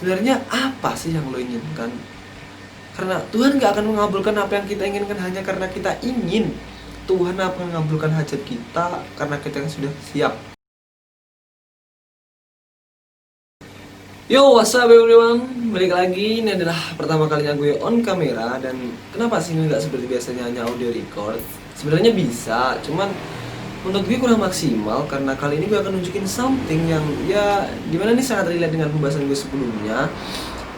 sebenarnya apa sih yang lo inginkan? Karena Tuhan gak akan mengabulkan apa yang kita inginkan hanya karena kita ingin. Tuhan akan mengabulkan hajat kita karena kita yang sudah siap. Yo, what's up everyone? Balik lagi, ini adalah pertama kalinya gue on kamera. Dan kenapa sih nggak seperti biasanya hanya audio record? Sebenarnya bisa, cuman menurut gue kurang maksimal. Karena kali ini gue akan nunjukin something yang ya dimana ini sangat relate dengan pembahasan gue sebelumnya.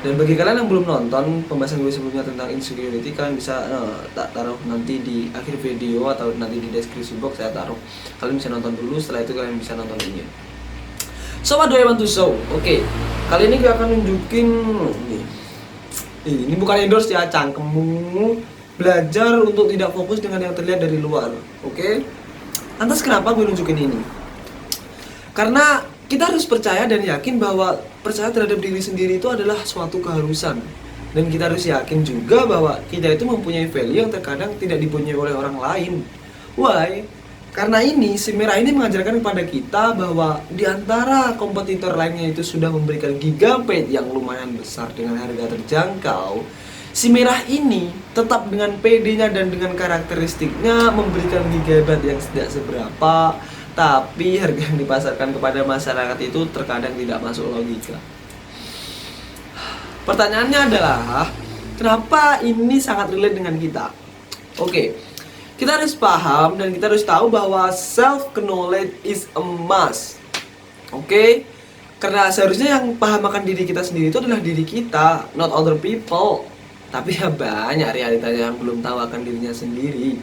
Dan bagi kalian yang belum nonton pembahasan gue sebelumnya tentang insecurity, kalian bisa tak taruh nanti di akhir video atau nanti di deskripsi box saya taruh. Kalian bisa nonton dulu, setelah itu kalian bisa nonton ini. So what do I want to show? Oke, kali ini gue akan nunjukin ini bukan endorse ya, cangkemmu. Belajar untuk tidak fokus dengan yang terlihat dari luar. Oke? Lantas kenapa gue nunjukin ini? Karena kita harus percaya dan yakin bahwa percaya terhadap diri sendiri itu adalah suatu keharusan. Dan kita harus yakin juga bahwa kita itu mempunyai value yang terkadang tidak dipunyai oleh orang lain. Why? Karena si Merah ini mengajarkan kepada kita bahwa di antara kompetitor lainnya itu sudah memberikan gigabyte yang lumayan besar dengan harga terjangkau, si Merah ini tetap dengan PD-nya dan dengan karakteristiknya memberikan gigabyte yang tidak seberapa, tapi harga yang dipasarkan kepada masyarakat itu terkadang tidak masuk logika. Pertanyaannya adalah, kenapa ini sangat relate dengan kita? Oke. Kita harus paham dan kita harus tahu bahwa self-knowledge is a must. Oke? Karena seharusnya yang paham akan diri kita sendiri itu adalah diri kita, not other people. Tapi ya banyak realitanya yang belum tahu akan dirinya sendiri.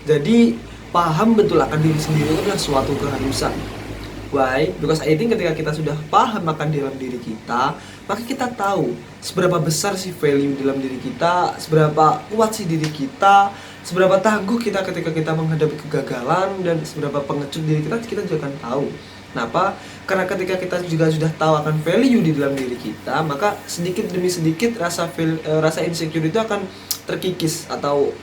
Jadi paham betul akan diri sendiri itu adalah suatu keharusan. Why? Because I think ketika kita sudah paham akan dalam diri kita, maka kita tahu seberapa besar sih value dalam diri kita, seberapa kuat sih diri kita, seberapa tangguh kita ketika kita menghadapi kegagalan, dan seberapa pengecut diri kita juga akan tahu. Kenapa? Karena ketika kita juga sudah tahu akan value di dalam diri kita, maka sedikit demi sedikit rasa insecure itu akan terkikis atau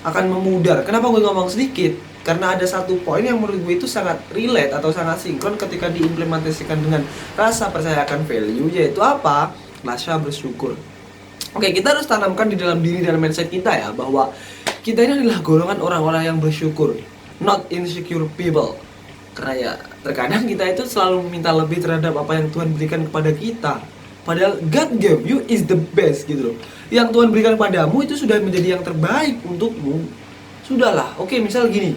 akan memudar. Kenapa gue ngomong sedikit? Karena ada satu poin yang menurut gue itu sangat relate atau sangat sinkron ketika diimplementasikan dengan rasa percaya akan value, yaitu apa? Rasa bersyukur. Oke, kita harus tanamkan di dalam diri dan mindset kita ya, bahwa kita ini adalah golongan orang-orang yang bersyukur, not insecure people. Karena ya terkadang kita itu selalu meminta lebih terhadap apa yang Tuhan berikan kepada kita. Padahal God gave you is the best gitu loh. Yang Tuhan berikan padamu itu sudah menjadi yang terbaik untukmu. Sudahlah, oke, misal gini,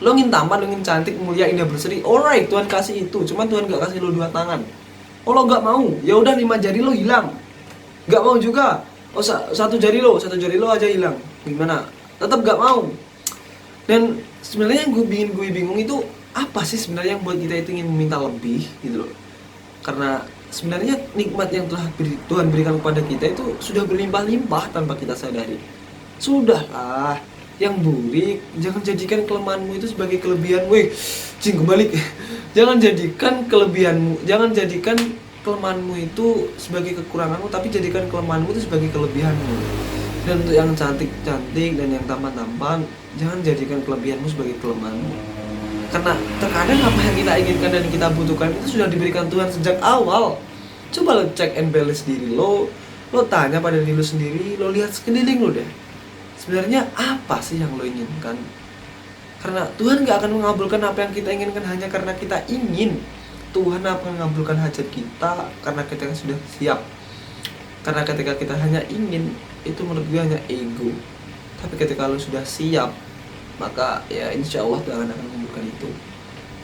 lo ingin tampan, lo ingin cantik, mulia, indah, berseri, alright, Tuhan kasih itu, cuman Tuhan gak kasih lo 2 tangan. Oh, lo gak mau, ya udah 5 jari lo hilang. Gak mau juga, oh satu jari lo aja hilang. Gimana? Tetap gak mau. Dan sebenarnya yang gue bingung itu apa sih sebenarnya yang buat kita itu ingin meminta lebih gitu loh. Karena sebenarnya nikmat yang telah Tuhan berikan kepada kita itu sudah berlimpah-limpah tanpa kita sadari. Sudahlah, yang burik, jangan jadikan kelemahanmu itu sebagai kelebihan. Kebalik. Jangan jadikan kelemahanmu itu sebagai kekuranganmu, tapi jadikan kelemahanmu itu sebagai kelebihanmu. Dan untuk yang cantik-cantik dan yang tampan-tampan, jangan jadikan kelebihanmu sebagai kelemahanmu. Karena terkadang apa yang kita inginkan dan kita butuhkan itu sudah diberikan Tuhan sejak awal. Coba lo check and balance diri lo tanya pada diri lo sendiri, lo lihat sekeliling lo deh. Sebenarnya apa sih yang lo inginkan? Karena Tuhan gak akan mengabulkan apa yang kita inginkan hanya karena kita ingin. Tuhan akan mengabulkan hajat kita karena kita yang sudah siap. Karena ketika kita hanya ingin, itu menurut gue hanya ego. Tapi ketika lo sudah siap, maka ya insya Allah Tuhan akan mengabulkan itu.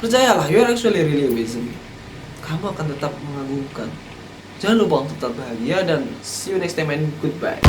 Percayalah, you are actually really amazing. Kamu akan tetap mengagumkan. Jangan lupa untuk tetap bahagia, dan see you next time and goodbye.